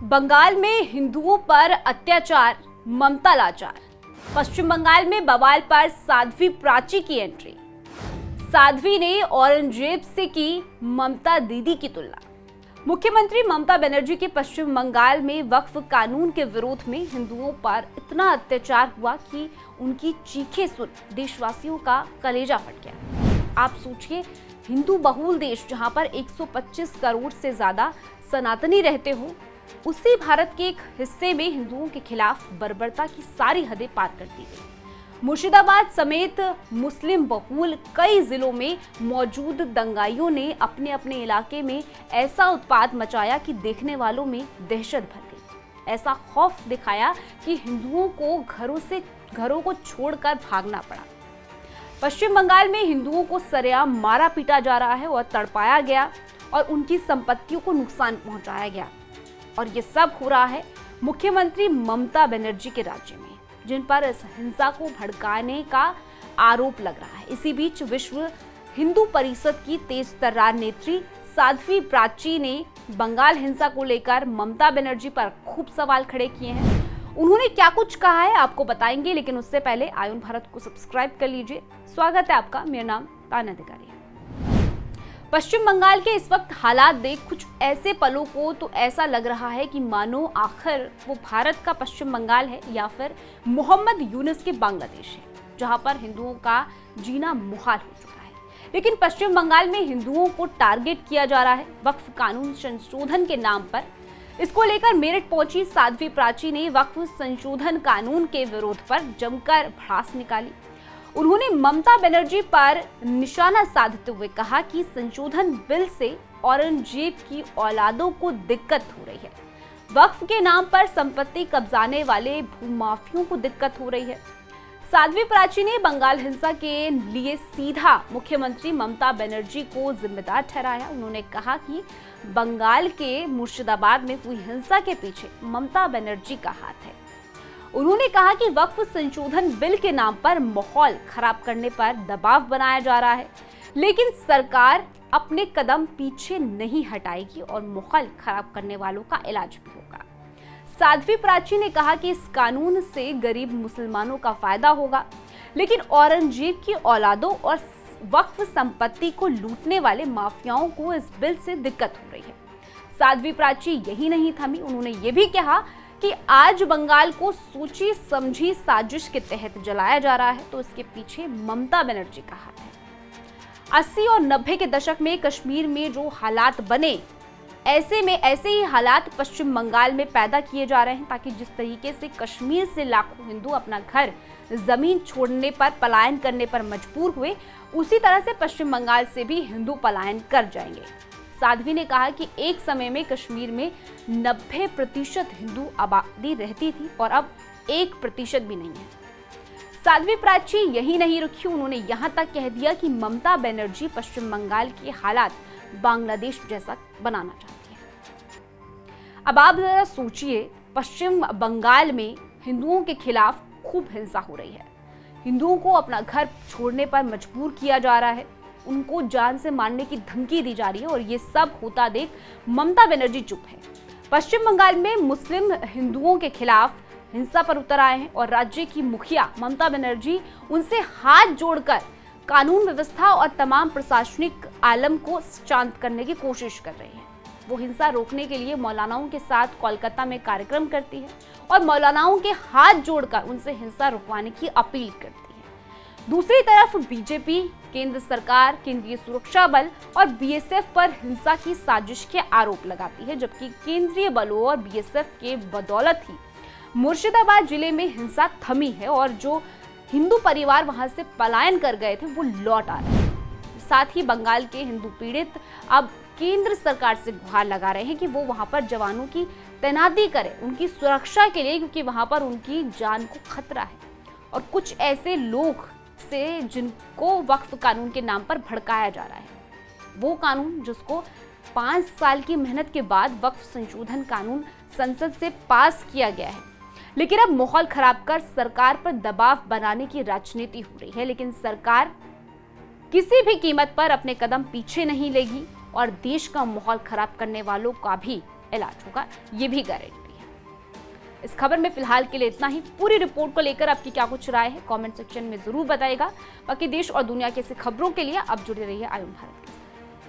बंगाल में हिंदुओं पर अत्याचार, ममता लाचार। पश्चिम बंगाल में बवाल पर साध्वी प्राची की एंट्री। साध्वी ने औरंगजेब से की ममता दीदी की तुलना। मुख्यमंत्री ममता बनर्जी के पश्चिम बंगाल में वक्फ कानून के विरोध में हिंदुओं पर इतना अत्याचार हुआ कि उनकी चीखें सुन देशवासियों का कलेजा फट गया। आप सोचिए, हिंदू बहुल देश जहां पर 125 करोड़ से ज्यादा सनातनी रहते हो, उसी भारत के एक हिस्से में हिंदुओं के खिलाफ बर्बरता की सारी हदें पार कर दी गई। मुर्शिदाबाद समेत मुस्लिम बहुल कई जिलों में मौजूद दंगाइयों ने अपने अपने इलाके में ऐसा उत्पात मचाया कि देखने वालों में दहशत भर गई। ऐसा खौफ दिखाया कि हिंदुओं को घरों को छोड़कर भागना पड़ा। पश्चिम बंगाल में हिंदुओं को सरेआम मारा पीटा जा रहा है और तड़पाया गया और उनकी संपत्तियों को नुकसान पहुंचाया गया। और ये सब हो रहा है मुख्यमंत्री ममता बनर्जी के राज्य में, जिन पर इस हिंसा को भड़काने का आरोप लग रहा है। इसी बीच विश्व हिंदू परिषद की तेज तर्रार नेत्री साध्वी प्राची ने बंगाल हिंसा को लेकर ममता बनर्जी पर खूब सवाल खड़े किए हैं। उन्होंने क्या कुछ कहा है आपको बताएंगे, लेकिन उससे पहले आयुन भारत को सब्सक्राइब कर लीजिए। स्वागत है आपका, मेरा नाम ताना अधिकारी है। पश्चिम बंगाल के इस वक्त हालात देख कुछ ऐसे पलों को तो ऐसा लग रहा है कि मानो आखिर वो भारत का पश्चिम बंगाल है या फिर मोहम्मद यूनुस के बांग्लादेश है, जहां पर हिंदुओं का जीना मुहाल हो चुका है। लेकिन पश्चिम बंगाल में हिंदुओं को टारगेट किया जा रहा है वक्फ कानून संशोधन के नाम पर। इसको लेकर मेरठ पहुंची साध्वी प्राची ने वक्फ संशोधन कानून के विरोध पर जमकर भड़ास निकाली। उन्होंने ममता बनर्जी पर निशाना साधते हुए कहा कि संशोधन बिल से औरंगजेब की औलादों को दिक्कत हो रही है। वक्फ के नाम पर संपत्ति कब्जाने वाले भूमाफियों को दिक्कत हो रही है। साध्वी प्राची ने बंगाल हिंसा के लिए सीधा मुख्यमंत्री ममता बनर्जी को जिम्मेदार ठहराया। उन्होंने कहा कि बंगाल के मुर्शिदाबाद में हुई हिंसा के पीछे ममता बनर्जी का हाथ है। उन्होंने कहा कि वक्फ संशोधन बिल के नाम पर माहौल खराब करने पर दबाव बनाया जा रहा है, लेकिन सरकार अपने कदम पीछे नहीं हटाएगी और माहौल खराब करने वालों का इलाज भी होगा। साध्वी प्राची ने कहा कि इस कानून से गरीब मुसलमानों का फायदा होगा, लेकिन औरंगजेब की औलादों और वक्फ संपत्ति को लूटने वाले माफियाओं को इस बिल से दिक्कत हो रही है। साध्वी प्राची यही नहीं थमी, उन्होंने ये भी कहा कि आज बंगाल को सोची समझी साजिश के तहत जलाया जा रहा है, तो इसके पीछे ममता बनर्जी का हाथ है। 80 और 90 के दशक में कश्मीर में जो हालात बने, ऐसे ही हालात पश्चिम बंगाल में पैदा किए जा रहे हैं, ताकि जिस तरीके से कश्मीर से लाखों हिंदू अपना घर जमीन छोड़ने पर, पलायन करने पर मजबूर हुए, उसी तरह से पश्चिम बंगाल से भी हिंदू पलायन कर जाएंगे। साध्वी ने कहा कि एक समय में कश्मीर में 90% हिंदू आबादी रहती थी और अब 1% भी नहीं है। साध्वी प्राची यही नहीं रुकी, उन्होंने यहां तक कह दिया कि ममता बनर्जी पश्चिम बंगाल के हालात बांग्लादेश जैसा बनाना चाहती है। अब आप जरा सोचिए, पश्चिम बंगाल में हिंदुओं के खिलाफ खूब हिंसा हो रही है। हिंदुओं को अपना घर छोड़ने पर मजबूर किया जा रहा है, उनको जान से मारने की धमकी दी जा रही है, और ये सब होता देख ममता बनर्जी चुप है। पश्चिम बंगाल में मुस्लिम हिंदुओं के खिलाफ हिंसा पर उतर आए हैं और राज्य की मुखिया ममता बनर्जी उनसे हाथ जोड़कर कानून व्यवस्था और तमाम प्रशासनिक आलम को शांत करने की कोशिश कर रही है। वो हिंसा रोकने के लिए मौलानाओं के साथ कोलकाता में कार्यक्रम करती है और मौलानाओं के हाथ जोड़कर उनसे हिंसा रुकवाने की अपील करती है। दूसरी तरफ बीजेपी, केंद्र सरकार, केंद्रीय सुरक्षा बल और बीएसएफ पर हिंसा की साजिश के आरोप लगाती है, जबकि केंद्रीय बलों और बीएसएफ के बदौलत ही मुर्शिदाबाद जिले में हिंसा थमी है और जो हिंदू परिवार वहां से पलायन कर गए थे वो लौट आ रहे हैं। साथ ही बंगाल के हिंदू पीड़ित अब केंद्र सरकार से गुहार लगा रहे हैं कि वो वहां पर जवानों की तैनाती करे उनकी सुरक्षा के लिए, क्योंकि वहां पर उनकी जान को खतरा है। और कुछ ऐसे लोग से जिनको वक्फ कानून के नाम पर भड़काया जा रहा है, वो कानून जिसको 5 साल की मेहनत के बाद वक्फ संशोधन कानून संसद से पास किया गया है, लेकिन अब माहौल खराब कर सरकार पर दबाव बनाने की राजनीति हो रही है। लेकिन सरकार किसी भी कीमत पर अपने कदम पीछे नहीं लेगी और देश का माहौल खराब करने वालों का भी इलाज होगा, ये भी गारंटी है। इस खबर में फिलहाल के लिए इतना ही। पूरी रिपोर्ट को लेकर आपकी क्या कुछ राय है कमेंट सेक्शन में जरूर बताइएगा। बाकी देश और दुनिया की ऐसी खबरों के लिए आप जुड़े रहिए आयुन भारत।